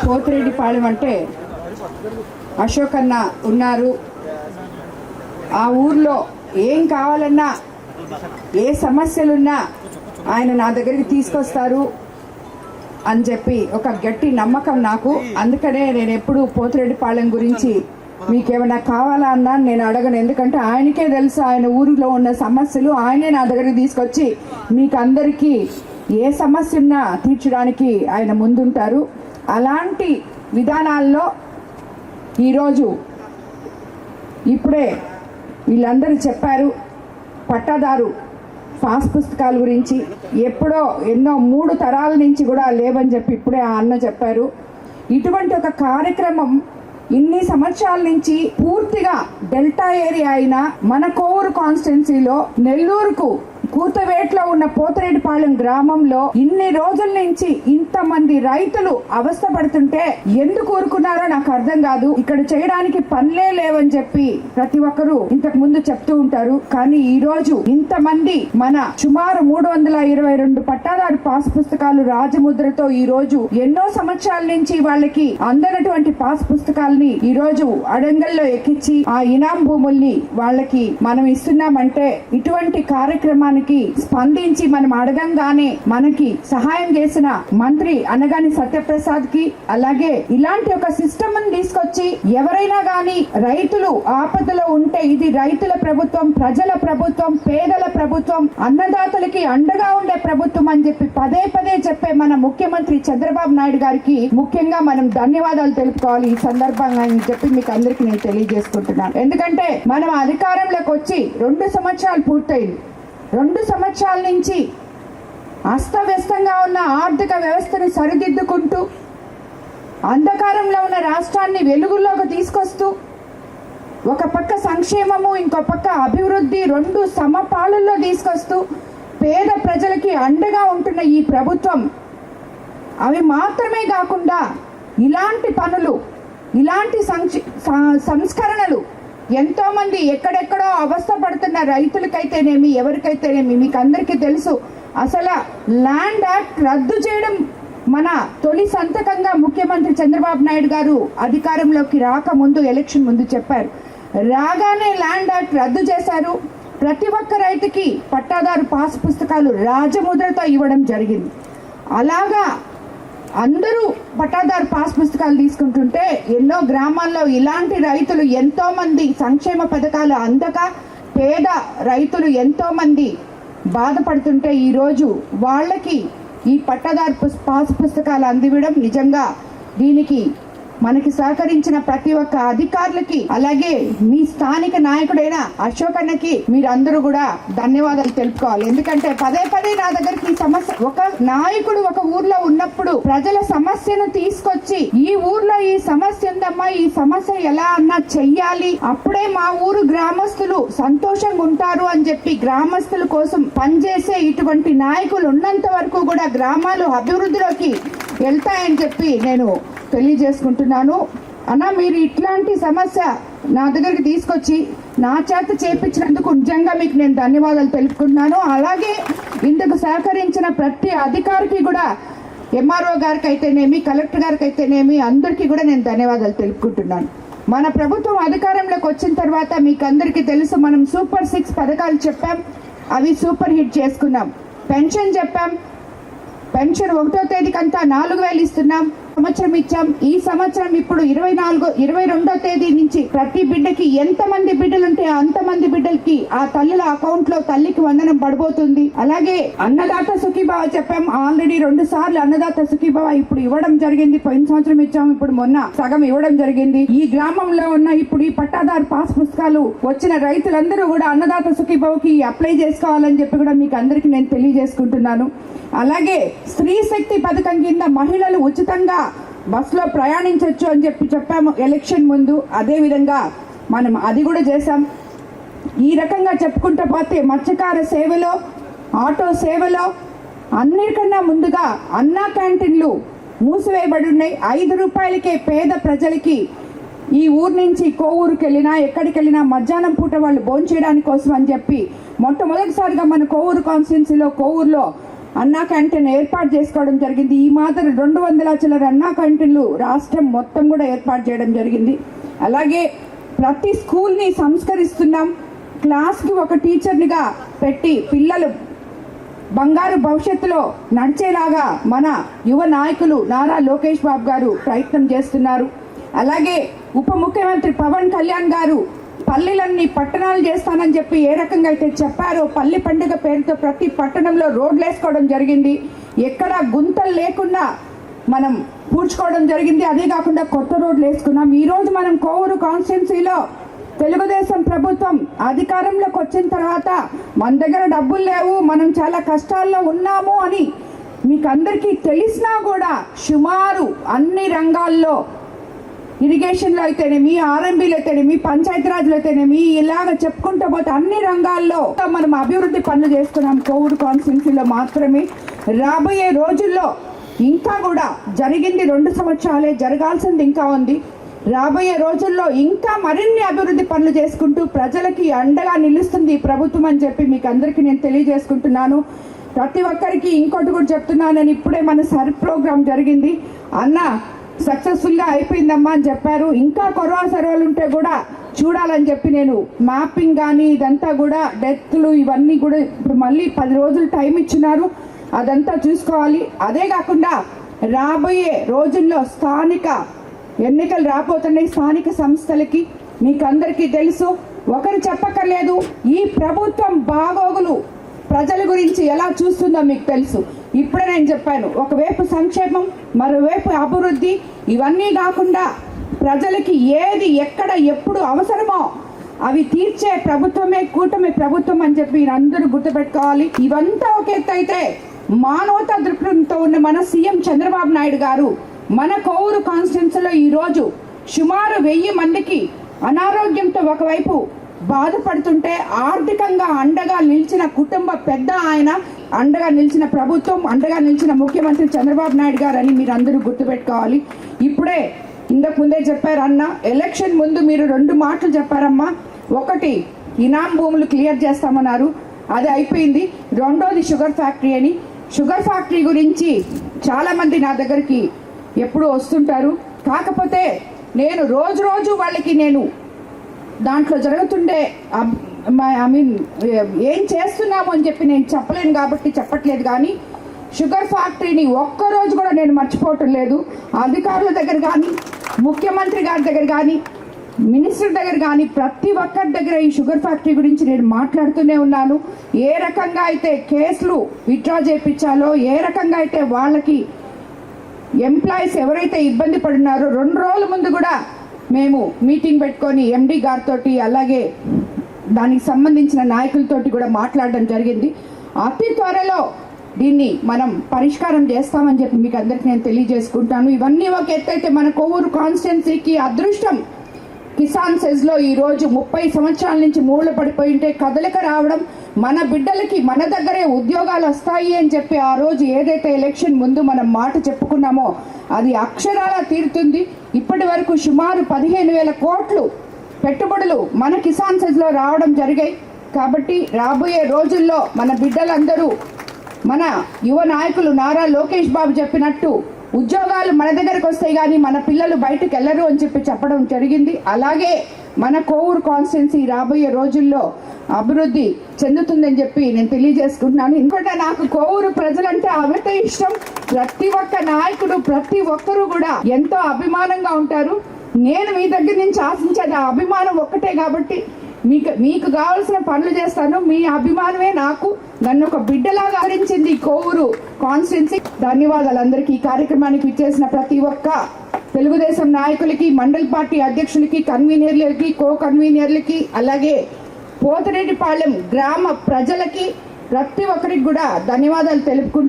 పోతిరెడ్డిపాళెం అంటే అశోక్ అన్న ఉన్నారు. ఆ ఊర్లో ఏం కావాలన్నా ఏ సమస్యలున్నా ఆయన నా దగ్గరికి తీసుకొస్తారు అని చెప్పి ఒక గట్టి నమ్మకం నాకు. అందుకనే నేను ఎప్పుడు పోతిరెడ్డిపాళెం గురించి మీకేమైనా కావాలా అన్నా నేను అడగను. ఎందుకంటే ఆయనకే తెలుసు ఆయన ఊరిలో ఉన్న సమస్యలు. ఆయనే నా దగ్గరికి తీసుకొచ్చి మీకు అందరికీ ఏ సమస్య ఉన్నా తీర్చడానికి ఆయన ముందుంటారు. అలాంటి విధానాల్లో ఈరోజు ఇప్పుడే వీళ్ళందరూ చెప్పారు పట్టాదారు పాస్ పుస్తకాల గురించి. ఎప్పుడో ఎన్నో 3 తరాల నుంచి కూడా లేవని చెప్పి ఇప్పుడే ఆ అన్న చెప్పారు. ఇటువంటి ఒక కార్యక్రమం ఇన్ని సంవత్సరాల నుంచి పూర్తిగా డెల్టా ఏరియా అయిన మన కోవూరు కాన్స్టిట్యున్సీలో నెల్లూరుకు కూతవేట్లో ఉన్న పోతిరెడ్డిపాళెం గ్రామంలో ఇన్ని రోజుల నుంచి ఇంతమంది రైతులు అవస్థపడుతుంటే ఎందుకు ఊరుకున్నారో నాకు అర్థం కాదు. ఇక్కడ చేయడానికి పనులే లేవని చెప్పి ప్రతి ఒక్కరూ ఇంతకు ముందు చెప్తూ ఉంటారు. కానీ ఈ రోజు ఇంతమంది మన సుమారు 322 పట్టాదారు పాస్ పుస్తకాలు రాజముద్రతో ఈ రోజు ఎన్నో సంవత్సరాల నుంచి వాళ్ళకి అందనటువంటి పాస్ పుస్తకాలని ఈ రోజు అడంగల్లో ఎక్కించి ఆ ఇనాం భూముల్ని వాళ్ళకి మనం ఇస్తున్నామంటే ఇటువంటి కార్యక్రమానికి స్పందించి మనం అడగంగానే మనకి సహాయం చేసిన మంత్రి అనగాని సత్యప్రసాద్ కి, అలాగే ఇలాంటి ఒక సిస్టమ్ తీసుకొచ్చి ఎవరైనా గాని రైతులు ఆపదలో ఉంటే ఇది రైతుల ప్రభుత్వం, ప్రజల ప్రభుత్వం, పేదల ప్రభుత్వం, అన్నదాతలకి అండగా ఉండే ప్రభుత్వం అని చెప్పి పదే పదే చెప్పే మన ముఖ్యమంత్రి చంద్రబాబు నాయుడు గారికి ముఖ్యంగా మనం ధన్యవాదాలు తెలుపుకోవాలి ఈ సందర్భంగా అని చెప్పి మీకు అందరికీ నేను తెలియజేసుకుంటున్నాను. ఎందుకంటే మనం అధికారంలోకి వచ్చి 2 సంవత్సరాలు పూర్తయింది. 2 సంవత్సరాల నుంచి అస్తవ్యస్తంగా ఉన్న ఆర్థిక వ్యవస్థను సరిదిద్దుకుంటూ అంధకారంలో ఉన్న రాష్ట్రాన్ని వెలుగులోకి తీసుకొస్తూ ఒక పక్క సంక్షేమము ఇంకో పక్క అభివృద్ధి 2 సమపాళల్లో తీసుకొస్తూ పేద ప్రజలకి అండగా ఉంటున్న ఈ ప్రభుత్వం అవి మాత్రమే కాకుండా ఇలాంటి పనులు, ఇలాంటి సంస్కరణలు ఎంతో మంది ఎక్కడెక్కడో అవస్థ పడుతున్న రైతులకైతేనేమి ఎవరికైతేనేమి మీకు అందరికీ తెలుసు. అసలు ల్యాండ్ యాక్ట్ రద్దు చేయడం మన తొలి సంతకంగా ముఖ్యమంత్రి చంద్రబాబు నాయుడు గారు అధికారంలోకి రాకముందు ఎలక్షన్ ముందు చెప్పారు. రాగానే ల్యాండ్ యాక్ట్ రద్దు చేశారు. ప్రతి ఒక్క రైతుకి పట్టాదారు పాస్ పుస్తకాలు రాజముద్రతో ఇవ్వడం జరిగింది. అలాగా అందరూ పట్టాదారు పాస్ పుస్తకాలు తీసుకుంటుంటే ఎన్నో గ్రామాల్లో ఇలాంటి రైతులు ఎంతో మంది సంక్షేమ పథకాలు అందక పేద రైతులు ఎంతో మంది బాధపడుతుంటే ఈరోజు వాళ్ళకి ఈ పట్టాదారు పాస్ పుస్తకాలు అందివ్వడం నిజంగా దీనికి మనకి సహకరించిన ప్రతి ఒక్క అధికారులకి అలాగే మీ స్థానిక నాయకుడైన అశోక్ అన్నకి మీరందరూ కూడా ధన్యవాదాలు తెలుపుకోవాలి. ఎందుకంటే పదే పదే నా దగ్గరికి ఈ సమస్య, ఒక నాయకుడు ఒక ఊర్లో ఉన్నప్పుడు ప్రజల సమస్యను తీసుకొచ్చి ఈ ఊర్లో ఈ సమస్య ఉందమ్మా, ఈ సమస్య ఎలా అన్నా చెయ్యాలి, అప్పుడే మా ఊరు గ్రామస్తులు సంతోషంగా ఉంటారు అని చెప్పి గ్రామస్తుల కోసం పనిచేసే ఇటువంటి నాయకులు ఉన్నంత వరకు కూడా గ్రామాలు అభివృద్ధిలోకి వెళ్తాయని చెప్పి నేను తెలియజేసుకుంటున్నాను. అన్న మీరు ఇట్లాంటి సమస్య నా దగ్గరికి తీసుకొచ్చి నా చేత చేపించినందుకు నిజంగా మీకు నేను ధన్యవాదాలు తెలుపుకుంటున్నాను. అలాగే ఇందుకు సహకరించిన ప్రతి అధికారికి కూడా ఎంఆర్ఓ గారికి అయితేనేమి కలెక్టర్ గారికి అయితేనేమి అందరికీ కూడా నేను ధన్యవాదాలు తెలుపుకుంటున్నాను. మన ప్రభుత్వం అధికారంలోకి వచ్చిన తర్వాత మీకు అందరికీ తెలుసు మనం సూపర్ 6 పథకాలు చెప్పాం, అవి సూపర్ హిట్ చేసుకున్నాం. పెన్షన్ చెప్పాం, పెన్షన్ 1వ తేదీకంతా 4000 ఇస్తున్నాం, సంవత్సరం ఇచ్చాం. ఈ సంవత్సరం ఇప్పుడు 22వ తేదీ నుంచి ప్రతి బిడ్డకి ఎంతమంది బిడ్డలుంటే అంతమంది బిడ్డలకి ఆ తల్లుల అకౌంట్ లో తల్లికి వందనం పడిపోతుంది. అలాగే అన్నదాత సుఖీభావ చెప్పాం, ఆల్రెడీ 2 సార్లు అన్నదాత సుఖీభావ ఇప్పుడు ఇవ్వడం జరిగింది. పోయిన సంవత్సరం ఇచ్చాం, ఇప్పుడు మొన్న సగం ఇవ్వడం జరిగింది. ఈ గ్రామంలో ఉన్న ఇప్పుడు ఈ పట్టాదారు పాస్ పుస్తకాలు వచ్చిన రైతులందరూ కూడా అన్నదాత సుఖీభావకి అప్లై చేసుకోవాలని చెప్పి కూడా మీకు అందరికీ నేను తెలియజేసుకుంటున్నాను. అలాగే స్త్రీ శక్తి పథకం కింద మహిళలు ఉచితంగా బస్సులో ప్రయాణించవచ్చు అని చెప్పి చెప్పాము ఎలక్షన్ ముందు. అదే విధంగా మనం అది కూడా చేశాం. ఈ రకంగా చెప్పుకుంటూ పోతే మత్స్యకార సేవలో, ఆటో సేవలో అన్నిటికన్నా ముందుగా అన్నా క్యాంటీన్లు మూసివేయబడి ఉన్నాయి. 5 రూపాయలకే పేద ప్రజలకి ఈ ఊరు నుంచి కోవూరుకి వెళ్ళినా ఎక్కడికి వెళ్ళినా మధ్యాహ్నం పూట వాళ్ళు భోంచేయడానికి కోసం అని చెప్పి మొట్టమొదటిసారిగా మన కోవూరు కాన్స్టిట్యున్సీలో కోవూరులో అన్నా క్యాంటీన్ ఏర్పాటు చేసుకోవడం జరిగింది. ఈ మాత్రం 200 చిల్లర అన్నా క్యాంటీన్లు రాష్ట్రం మొత్తం కూడా ఏర్పాటు చేయడం జరిగింది. అలాగే ప్రతి స్కూల్ని సంస్కరిస్తున్నాం. క్లాస్కి ఒక టీచర్నిగా పెట్టి పిల్లలు బంగారు భవిష్యత్తులో నడిచేలాగా మన యువ నాయకులు నారా లోకేష్ బాబు గారు ప్రయత్నం చేస్తున్నారు. అలాగే ఉప ముఖ్యమంత్రి పవన్ కళ్యాణ్ గారు పల్లెలన్నీ పట్టణాలు చేస్తానని చెప్పి ఏ రకంగా అయితే చెప్పారో పల్లె పండుగ పేరుతో ప్రతి పట్టణంలో రోడ్లు వేసుకోవడం జరిగింది. ఎక్కడ గుంతలు లేకుండా మనం పూడ్చుకోవడం జరిగింది. అదే కాకుండా కొత్త రోడ్లు వేసుకున్నాం. ఈరోజు మనం కోవూరు కాన్స్టిట్యున్సీలో తెలుగుదేశం ప్రభుత్వం అధికారంలోకి వచ్చిన తర్వాత మన దగ్గర డబ్బులు లేవు, మనం చాలా కష్టాల్లో ఉన్నాము అని మీకు అందరికీ తెలిసినా కూడా సుమారు అన్ని రంగాల్లో ఇరిగేషన్లో అయితేనేమి, ఆర్ఎంబీలో అయితేనేమి, పంచాయతీరాజ్లో అయితేనేమి, ఇలాగ చెప్పుకుంటూ పోతే అన్ని రంగాల్లో మనం అభివృద్ధి పనులు చేస్తున్నాం కోవూరు కాన్స్టిట్యున్సీలో మాత్రమే. రాబోయే రోజుల్లో ఇంకా కూడా జరిగింది 2 సంవత్సరాలే, జరగాల్సింది ఇంకా ఉంది. రాబోయే రోజుల్లో ఇంకా మరిన్ని అభివృద్ధి పనులు చేసుకుంటూ ప్రజలకి అండగా నిలుస్తుంది ఈ ప్రభుత్వం అని చెప్పి మీకు అందరికీ నేను తెలియజేసుకుంటున్నాను. ప్రతి ఒక్కరికి ఇంకోటి కూడా చెప్తున్నానని, ఇప్పుడే మన సర్ ప్రోగ్రామ్ జరిగింది. అన్న సక్సెస్ఫుల్గా అయిపోయిందమ్మా అని చెప్పారు. ఇంకా కరోనా సర్వేలు ఉంటే కూడా చూడాలని చెప్పి నేను మ్యాపింగ్ కానీ ఇదంతా కూడా డెత్లు ఇవన్నీ కూడా ఇప్పుడు మళ్ళీ 10 రోజులు టైం ఇచ్చినారు, అదంతా చూసుకోవాలి. అదే కాకుండా రాబోయే రోజుల్లో స్థానిక ఎన్నికలు రాబోతున్నాయి. స్థానిక సంస్థలకి మీకు అందరికీ తెలుసు, ఒకరు చెప్పక్కర్లేదు, ఈ ప్రభుత్వం బాగోగులు ప్రజల గురించి ఎలా చూస్తుందో మీకు తెలుసు. ఇప్పుడే నేను చెప్పాను, ఒకవైపు సంక్షేమం, మరోవైపు అభివృద్ధి. ఇవన్నీ కాకుండా ప్రజలకి ఏది ఎక్కడ ఎప్పుడు అవసరమో అవి తీర్చే ప్రభుత్వమే కూటమి ప్రభుత్వం అని చెప్పి అందరూ గుర్తుపెట్టుకోవాలి. ఇవంతా ఒక ఎత్తు అయితే మానవతా దృక్పథంతో ఉన్న మన సీఎం చంద్రబాబు నాయుడు గారు మన కోవూరు కాన్స్టిట్యున్సీలో ఈరోజు సుమారు 1000 మందికి అనారోగ్యంతో ఒకవైపు బాధపడుతుంటే ఆర్థికంగా అండగా నిలిచిన కుటుంబ పెద్ద ఆయన, అండగా నిలిచిన ప్రభుత్వం, అండగా నిలిచిన ముఖ్యమంత్రి చంద్రబాబు నాయుడు గారు అని మీరు అందరూ గుర్తుపెట్టుకోవాలి. ఇప్పుడే ఇంతకు ముందే చెప్పారు అన్న, ఎలక్షన్ ముందు మీరు 2 మాటలు చెప్పారమ్మా. ఒకటి ఇనాం భూములు క్లియర్ చేస్తామన్నారు, అది అయిపోయింది. రెండోది షుగర్ ఫ్యాక్టరీ అని. షుగర్ ఫ్యాక్టరీ గురించి చాలామంది నా దగ్గరికి ఎప్పుడు వస్తుంటారు. కాకపోతే నేను రోజు వాళ్ళకి నేను దాంట్లో జరుగుతుండే ఏం చేస్తున్నాము అని చెప్పి నేను చెప్పలేను కాబట్టి చెప్పట్లేదు. కానీ షుగర్ ఫ్యాక్టరీని ఒక్కరోజు కూడా నేను మర్చిపోవటం లేదు. అధికారుల దగ్గర కానీ, ముఖ్యమంత్రి గారి దగ్గర కానీ, మినిస్టర్ దగ్గర కానీ ప్రతి ఒక్కరి దగ్గర ఈ షుగర్ ఫ్యాక్టరీ గురించి నేను మాట్లాడుతూనే ఉన్నాను. ఏ రకంగా అయితే కేసులు విత్డ్రా చేయించాలో, ఏ రకంగా అయితే వాళ్ళకి ఎంప్లాయీస్ ఎవరైతే ఇబ్బంది పడినారో 2 రోజుల ముందు కూడా మేము మీటింగ్ పెట్టుకొని ఎండి గారితో అలాగే దానికి సంబంధించిన నాయకులతోటి కూడా మాట్లాడడం జరిగింది. అతి త్వరలో దీన్ని మనం పరిష్కారం చేస్తామని చెప్పి మీకు అందరికీ నేను తెలియజేసుకుంటాను. ఇవన్నీ ఒక ఎత్తైతే మన కోవూరు కాన్స్టిట్యున్సీకి అదృష్టం, కిసాన్ సెజ్లో ఈరోజు 30 సంవత్సరాల నుంచి మూల పడిపోయింటే కదలిక రావడం, మన బిడ్డలకి మన దగ్గరే ఉద్యోగాలు వస్తాయి అని చెప్పి ఆ రోజు ఏదైతే ఎలక్షన్ ముందు మనం మాట చెప్పుకున్నామో అది అక్షరాలా తీరుతుంది. ఇప్పటి వరకు సుమారు 15,000 కోట్లు పెట్టుబడులు మన కిసాన్ సెజ్లో రావడం జరిగాయి. కాబట్టి రాబోయే రోజుల్లో మన బిడ్డలందరూ మన యువ నాయకులు నారా లోకేష్ బాబు చెప్పినట్టు ఉద్యోగాలు మన దగ్గరకు వస్తాయి కానీ మన పిల్లలు బయటకు వెళ్ళరు అని చెప్పి చెప్పడం జరిగింది. అలాగే మన కోవూరు కాన్స్టిట్యున్సీ రాబోయే రోజుల్లో అభివృద్ధి చెందుతుందని చెప్పి నేను తెలియజేసుకుంటున్నాను. ఇంకోటి నాకు కోవూరు ప్రజలంటే అమిత ఇష్టం. ప్రతి ఒక్క నాయకుడు, ప్రతి ఒక్కరూ కూడా ఎంతో అభిమానంగా ఉంటారు. నేను మీ దగ్గర నుంచి ఆశించేది ఆ అభిమానం ఒక్కటే. కాబట్టి మీకు కావాల్సిన పనులు చేస్తాను. మీ అభిమానమే నాకు నన్ను ఒక బిడ్డలాగా ఆదరించింది కోవూరు కాన్స్టిట్యున్సీ. ధన్యవాదాలు అందరికీ. ఈ కార్యక్రమానికి ఇచ్చేసిన ప్రతి ఒక్క తెలుగుదేశం నాయకులకి, మండల్ పార్టీ అధ్యక్షులకి, కన్వీనర్లకి, కో కన్వీనర్లకి, అలాగే పోతిరెడ్డిపాలెం గ్రామ ప్రజలకి ప్రతి ఒక్కరికి కూడా ధన్యవాదాలు తెలుపుకుంటూ